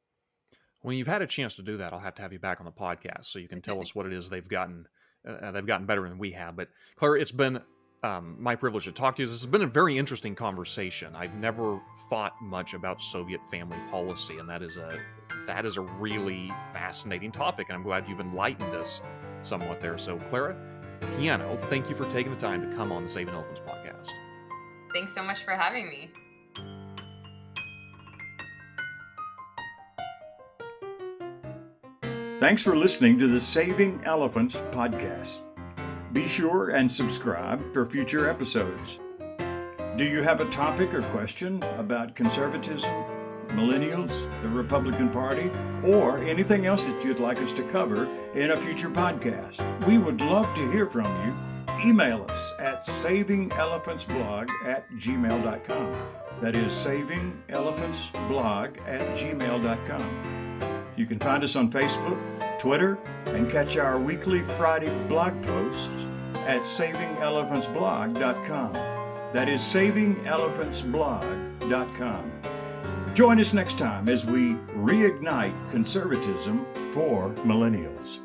When you've had a chance to do that, I'll have to have you back on the podcast so you can tell us what it is they've gotten better than we have. But Clara, it's been my privilege to talk to you. This has been a very interesting conversation. I've never thought much about Soviet family policy, and that is a really fascinating topic, and I'm glad you've enlightened us somewhat there. So, Clara Piano, thank you for taking the time to come on the Saving Elephants podcast. Thanks so much for having me. Thanks for listening to the Saving Elephants podcast. Be sure and subscribe for future episodes. Do you have a topic or question about conservatism, millennials, the Republican Party, or anything else that you'd like us to cover in a future podcast? We would love to hear from you. Email us at savingelefantsblog@gmail.com. That is savingelefantsblog@gmail.com. You can find us on Facebook, Twitter, and catch our weekly Friday blog posts at savingelefantsblog.com. That is savingelefantsblog.com. Join us next time as we reignite conservatism for millennials.